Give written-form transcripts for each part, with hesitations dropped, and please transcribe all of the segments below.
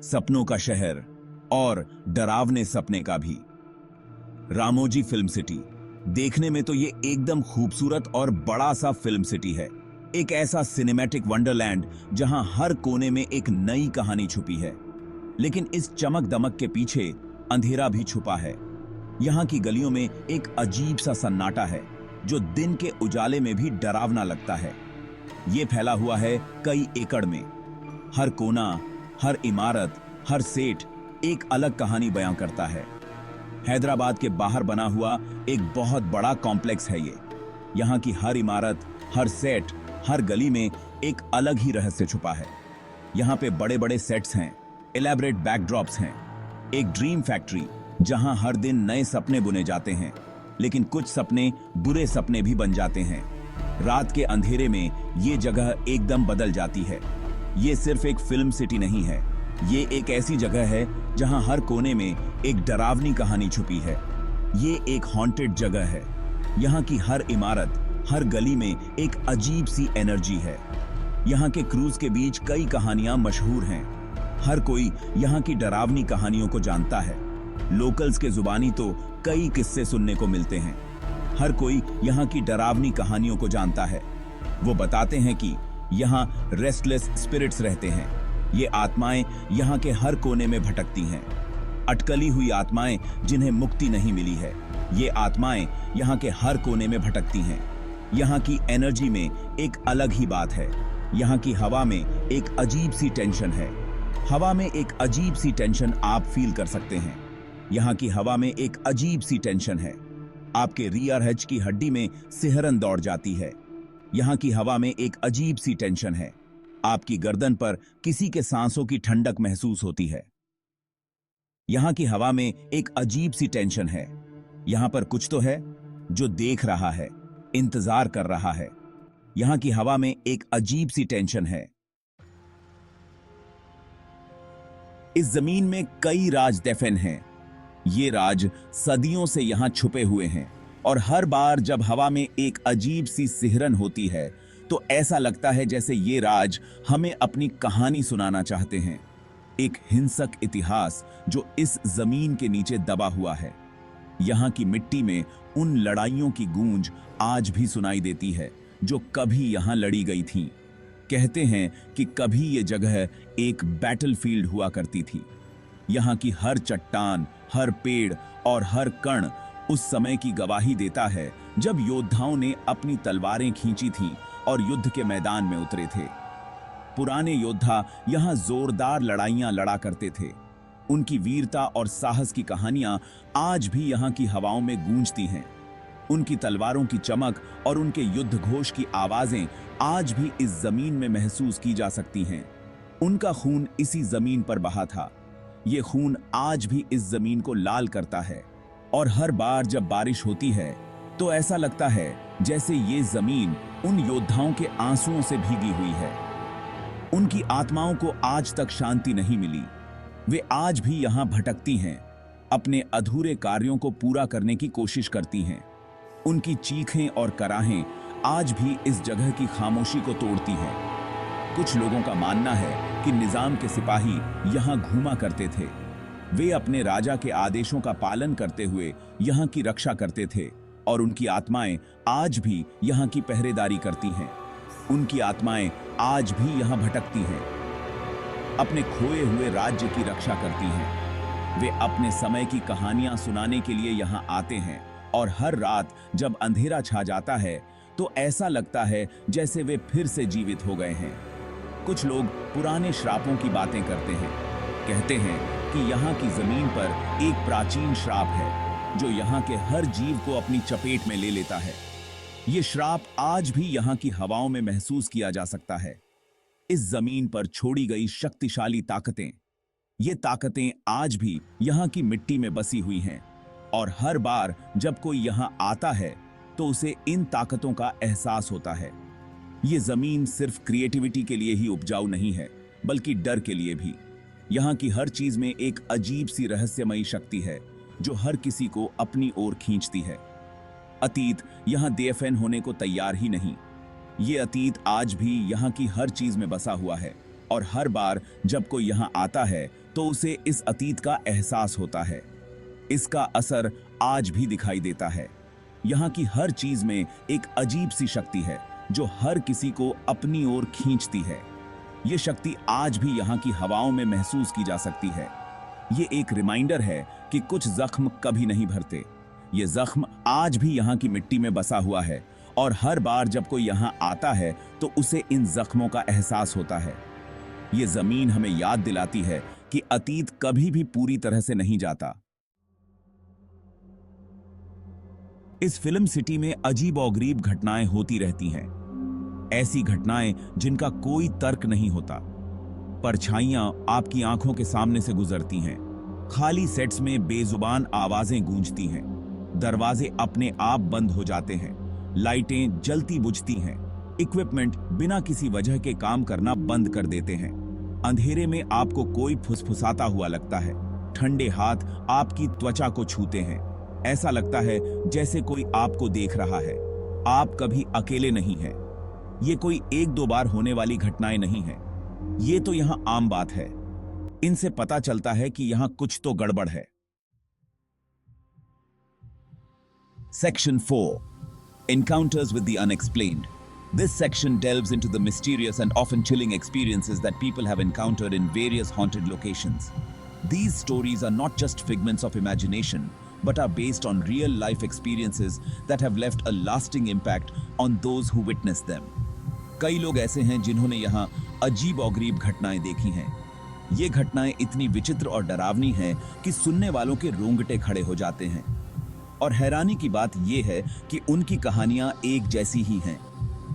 सपनों का शहर और डरावने सपने का भी। रामोजी फिल्म सिटी देखने में तो ये एकदम खूबसूरत और बड़ा सा फिल्म सिटी है। एक ऐसा सिनेमैटिक वंडरलैंड जहां हर कोने में एक नई कहानी छुपी है। लेकिन इस चमक दमक के पीछे अंधेरा भी छुपा है। यहाँ की गलियों में एक अजीब सा सन्नाटा है जो दिन के उजाले में भी डरावना लगता है। ये फैला हुआ है कई एकड़ में। हर कोना, हर इमारत, हर सेट एक अलग कहानी बयां करता है। हैदराबाद के बाहर बना हुआ एक बहुत बड़ा कॉम्प्लेक्स है ये। यहाँ की हर इमारत, हर सेट, हर गली में एक अलग ही रहस्य छुपा है। यहाँ पे बड़े बड़े सेट्स हैं, इलैबोरेट बैकड्रॉप्स हैं, एक ड्रीम फैक्ट्री जहां हर दिन नए सपने बुने जाते हैं। लेकिन कुछ सपने बुरे सपने भी बन जाते हैं। रात के अंधेरे में ये जगह एकदम बदल जाती है। ये सिर्फ एक फिल्म सिटी नहीं है, ये एक ऐसी जगह है जहां हर कोने में एक डरावनी कहानी छुपी है। ये एक हॉन्टेड जगह है। यहाँ की हर इमारत, हर गली में एक अजीब सी एनर्जी है। यहाँ के क्रूज के बीच कई कहानियां मशहूर हैं। हर कोई यहाँ की डरावनी कहानियों को जानता है। लोकल्स के जुबानी तो कई किस्से सुनने को मिलते हैं। हर कोई यहाँ की डरावनी कहानियों को जानता है। वो बताते हैं कि यहाँ रेस्टलेस स्पिरिट्स रहते हैं। ये आत्माएं यहाँ के हर कोने में भटकती हैं। अटकली हुई आत्माएं जिन्हें मुक्ति नहीं मिली है। ये आत्माएं यहाँ के हर कोने में भटकती हैं। यहाँ की एनर्जी में एक अलग ही बात है। यहाँ की हवा में एक अजीब सी टेंशन है। हवा में एक अजीब सी टेंशन आप फील कर सकते हैं। यहाँ की हवा में एक अजीब सी टेंशन है। आपके रियर हज की हड्डी में सिहरन दौड़ जाती है। यहाँ की हवा में एक अजीब सी टेंशन है। आपकी गर्दन पर किसी के सांसों की ठंडक महसूस होती है। यहाँ की हवा में एक अजीब सी टेंशन है। यहाँ पर कुछ तो है जो देख रहा है, इंतजार कर रहा है। यहाँ की हवा में एक अजीब सी टेंशन है। इस जमीन में कई राज दफन हैं। ये राज सदियों से यहां छुपे हुए हैं और हर बार जब हवा में एक अजीब सी सिहरन होती है तो ऐसा लगता है जैसे ये राज हमें अपनी कहानी सुनाना चाहते हैं। एक हिंसक इतिहास जो इस जमीन के नीचे दबा हुआ है। यहाँ की मिट्टी में उन लड़ाइयों की गूंज आज भी सुनाई देती है जो कभी यहाँ लड़ी गई थीं। कहते हैं कि कभी ये जगह एक बैटलफील्ड हुआ करती थी। यहाँ की हर चट्टान, हर पेड़ और हर कण उस समय की गवाही देता है जब योद्धाओं ने अपनी तलवारें खींची थीं और युद्ध के मैदान में उतरे थे। पुराने योद्धा यहाँ जोरदार लड़ाइयां लड़ा करते थे। उनकी वीरता और साहस की कहानियां आज भी यहाँ की हवाओं में गूंजती हैं। उनकी तलवारों की चमक और उनके युद्ध घोष की आवाजें आज भी इस जमीन में महसूस की जा सकती हैं। उनका खून इसी जमीन पर बहा था। ये खून आज भी इस जमीन को लाल करता है और हर बार जब बारिश होती है तो ऐसा लगता है जैसे ये जमीन उन योद्धाओं के आंसुओं से भीगी हुई है। उनकी आत्माओं को आज तक शांति नहीं मिली। वे आज भी यहां भटकती हैं, अपने अधूरे कार्यों को पूरा करने की कोशिश करती हैं। उनकी चीखें और कराहें आज भी इस जगह की खामोशी को तोड़ती हैं। कुछ लोगों का मानना है कि निजाम के सिपाही यहां घूमा करते थे। वे अपने राजा के आदेशों का पालन करते हुए यहां की रक्षा करते थे और उनकी आत्माएं आज भी यहां की पहरेदारी करती हैं। उनकी आत्माएं आज भी यहां भटकती हैं, अपने खोए हुए राज्य की रक्षा करती हैं। वे अपने समय की कहानियां सुनाने के लिए यहां आते हैं और हर रात जब अंधेरा छा जाता है तो ऐसा लगता है जैसे वे फिर से जीवित हो गए हैं। कुछ लोग पुराने श्रापों की बातें करते हैं। कहते हैं कि यहाँ की जमीन पर एक प्राचीन श्राप है जो यहाँ के हर जीव को अपनी चपेट में ले लेता है। ये श्राप आज भी यहाँ की हवाओं में महसूस किया जा सकता है। इस जमीन पर छोड़ी गई शक्तिशाली ताकतें, ये ताकतें आज भी यहाँ की मिट्टी में बसी हुई हैं और हर बार जब कोई यहाँ आता है तो उसे इन ताकतों का एहसास होता है। ये जमीन सिर्फ क्रिएटिविटी के लिए ही उपजाऊ नहीं है बल्कि डर के लिए भी। यहाँ की हर चीज में एक अजीब सी रहस्यमयी शक्ति है जो हर किसी को अपनी ओर खींचती है। अतीत यहाँ दफन होने को तैयार ही नहीं। ये अतीत आज भी यहाँ की हर चीज में बसा हुआ है और हर बार जब कोई यहाँ आता है तो उसे इस अतीत का एहसास होता है। इसका असर आज भी दिखाई देता है। यहाँ की हर चीज में एक अजीब सी शक्ति है जो हर किसी को अपनी ओर खींचती है। ये शक्ति आज भी यहाँ की हवाओं में महसूस की जा सकती है। ये एक रिमाइंडर है कि कुछ जख्म कभी नहीं भरते। ये जख्म आज भी यहाँ की मिट्टी में बसा हुआ है और हर बार जब कोई यहाँ आता है तो उसे इन जख्मों का एहसास होता है। ये जमीन हमें याद दिलाती है कि अतीत कभी भी पूरी तरह से नहीं जाता। इस फिल्म सिटी में अजीबोगरीब घटनाएं होती रहती हैं। ऐसी घटनाएं जिनका कोई तर्क नहीं होता। परछाइयां आपकी आंखों के सामने से गुजरती हैं। खाली सेट्स में बेजुबान आवाजें गूंजती हैं। दरवाजे अपने आप बंद हो जाते हैं। लाइटें जलती बुझती हैं। इक्विपमेंट बिना किसी वजह के काम करना बंद कर देते हैं। अंधेरे में आपको कोई फुसफुसाता हुआ लगता है। ठंडे हाथ आपकी त्वचा को छूते हैं। ऐसा लगता है जैसे कोई आपको देख रहा है। आप कभी अकेले नहीं हैं। ये कोई एक दो बार होने वाली घटनाएं नहीं हैं। ये तो यहां आम बात है। इनसे पता चलता है कि यहां कुछ तो गड़बड़ है। Section 4. Encounters with the Unexplained. This section delves into the mysterious and often chilling experiences that people have encountered in various haunted locations. These stories are not just figments of imagination, but are based on real-life experiences that have left a lasting impact on those who witness them. कई लोग ऐसे हैं जिन्होंने यहाँ अजीब-ओ-गरीब घटनाएं देखी हैं। ये घटनाएं इतनी विचित्र और डरावनी हैं कि सुनने वालों के रोंगटे खड़े हो जाते हैं। और हैरानी की बात यह है कि उनकी कहानियां एक जैसी ही हैं।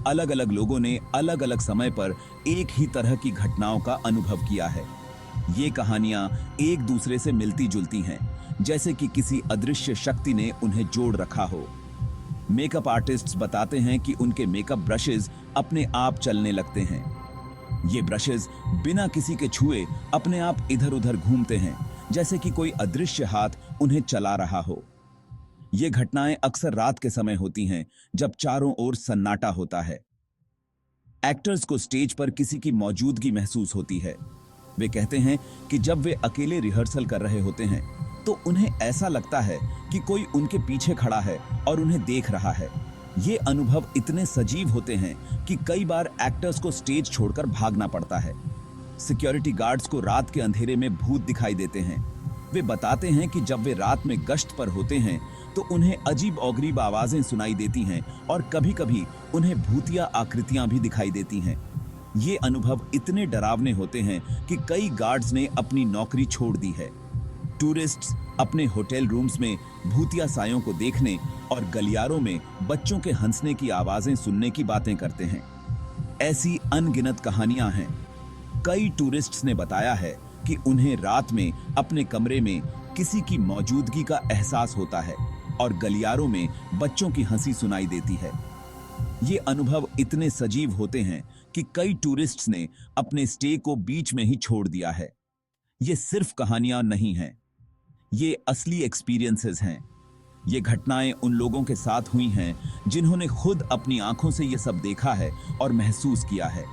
अलग-अलग लोगों ने अलग-अलग समय पर एक ही तरह की घटनाओं का अनुभव किया है। ये कहानियां एक दूसरे से मिलती-जुलती हैं, जैसे कि किसी अदृश्य शक्ति ने उन्हें जोड़ रखा हो। मेकअप आर्टिस्ट्स बताते हैं कि उनके मेकअप ब्रशेस अपने आप चलने लगते हैं। ये ब्रशेस बिना किसी के छुए अपने आप इधर-उधर घूमते हैं, जैसे कि कोई अदृश्य हाथ उन्हें चला रहा हो। ये घटनाएं अक्सर रात के समय होती हैं, जब चारों ओर सन्नाटा होता है। एक्टर्स को स्टेज पर किसी की मौजूदगी महसूस होती है। वे कहते हैं कि जब वे अकेले रिहर्सल कर रहे होते हैं, तो उन्हें ऐसा लगता है कि कोई उनके पीछे खड़ा है और उन्हें देख रहा है। ये अनुभव इतने सजीव होते हैं कि कई बार एक्टर्स को स्टेज छोड़कर भागना पड़ता है। सिक्योरिटी गार्ड्स को रात के अंधेरे में भूत दिखाई देते हैं। वे बताते हैं कि जब वे रात में गश्त पर होते हैं तो उन्हें अजीब-ओ-गरीब आवाजें सुनाई देती हैं और कभी-कभी उन्हें भूतिया आकृतियां भी दिखाई देती हैं। ये अनुभव इतने डरावने होते हैं कि कई गार्ड्स ने अपनी नौकरी छोड़ दी है। टूरिस्ट्स अपने होटल रूम्स में भूतिया सायों को देखने और गलियारों में बच्चों के हंसने की आवाजें सुनने की बातें करते हैं। ऐसी अनगिनत कहानियां हैं। कई टूरिस्ट्स ने बताया है कि उन्हें रात में अपने कमरे में किसी की मौजूदगी का एहसास होता है और गलियारों में बच्चों की हंसी सुनाई देती है। ये अनुभव इतने सजीव होते हैं कि कई टूरिस्ट्स ने अपने स्टे को बीच में ही छोड़ दिया है। ये सिर्फ कहानियां नहीं हैं, ये असली एक्सपीरियंसेस हैं। ये घटनाएं उन लोगों के साथ हुई हैं जिन्होंने खुद अपनी आंखों से ये सब देखा है और महसूस किया है।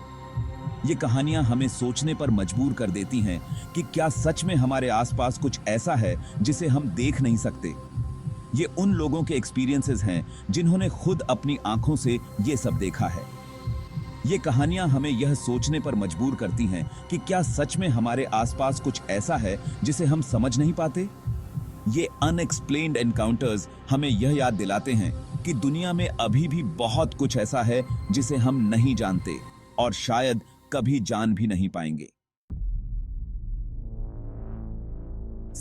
ये कहानियां हमें सोचने पर मजबूर कर देती हैं कि क्या सच में हमारे आसपास कुछ ऐसा है जिसे हम देख नहीं सकते। ये उन लोगों के एक्सपीरियंसेस हैं जिन्होंने खुद अपनी आंखों से ये सब देखा है। ये कहानियां हमें यह सोचने पर मजबूर करती हैं कि क्या सच में हमारे आसपास कुछ ऐसा है जिसे हम समझ नहीं पाते। ये अनएक्सप्लेन्ड एनकाउंटर्स हमें यह याद दिलाते हैं कि दुनिया में अभी भी बहुत कुछ ऐसा है जिसे हम नहीं जानते और शायद कभी जान भी नहीं पाएंगे।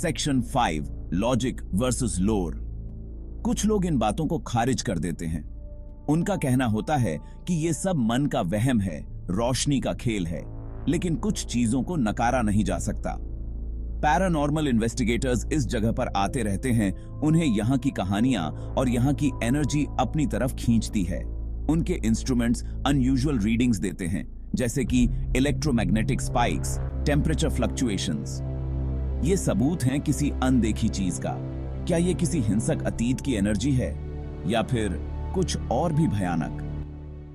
सेक्शन 5 लॉजिक वर्सेस लोर। कुछ लोग इन बातों को खारिज कर देते हैं। उनका कहना होता है कि ये सब मन का वहम है, रोशनी का खेल है, लेकिन कुछ चीजों को नकारा नहीं जा सकता। पैरानॉर्मल इन्वेस्टिगेटर्स इस जगह पर आते रहते हैं। उन्हें यहाँ की कहानियां और यहाँ की एनर्जी अपनी तरफ खींचती है। उनके इंस्ट्रूमेंट्स अनयूजुअल रीडिंग्स देते हैं, जैसे कि इलेक्ट्रोमैग्नेटिक स्पाइक्स, टेम्परेचर फ्लक्चुएशंस। ये सबूत हैं किसी अनदेखी चीज का। क्या ये किसी हिंसक अतीत की एनर्जी है या फिर कुछ और भी भयानक?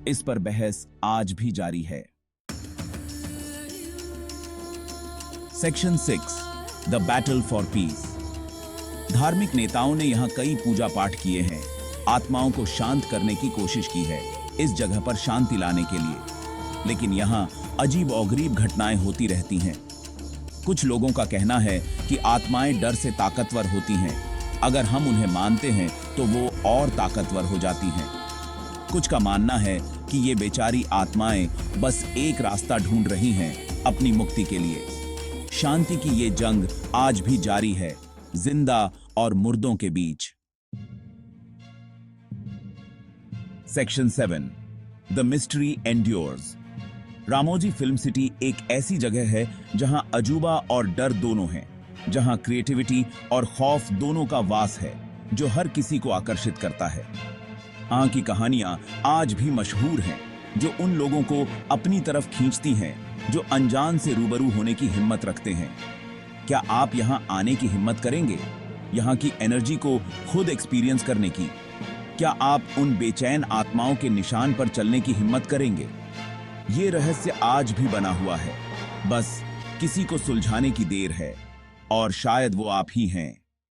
इस पर बहस आज भी जारी है। Section 6 the battle for piece. धार्मिक नेताओं ने यहाँ कई पूजा पाठ किए हैं, आत्माओं को शांत करने की कोशिश की है इस जगह पर शांति लाने के लिए। लेकिन यहाँ अजीब और गरीब घटनाएं होती रहती हैं। कुछ लोगों का कहना है कि आत्माएं डर से ताकतवर होती हैं, अगर हम उन्हें मानते हैं तो वो और ताकतवर हो जाती हैं। कुछ का मानना है कि ये बेचारी आत्माएं बस एक रास्ता ढूंढ रही हैं अपनी मुक्ति के लिए। शांति की ये जंग आज भी जारी है, जिंदा और मुर्दों के बीच। Section 7 the mystery endures. Ramoji Film City एक ऐसी जगह है जहां अजूबा और डर दोनों हैं, जहां क्रिएटिविटी और खौफ दोनों का वास है, जो हर किसी को आकर्षित करता है। यहाँ की कहानियां आज भी मशहूर हैं, जो उन लोगों को अपनी तरफ खींचती हैं जो अनजान से रूबरू होने की हिम्मत रखते हैं। क्या आप यहाँ आने की हिम्मत करेंगे, यहाँ की एनर्जी को खुद एक्सपीरियंस करने की? क्या आप उन बेचैन आत्माओं के निशान पर चलने की हिम्मत करेंगे? ये रहस्य आज भी बना हुआ है, बस किसी को सुलझाने की देर है, और शायद वो आप ही हैं।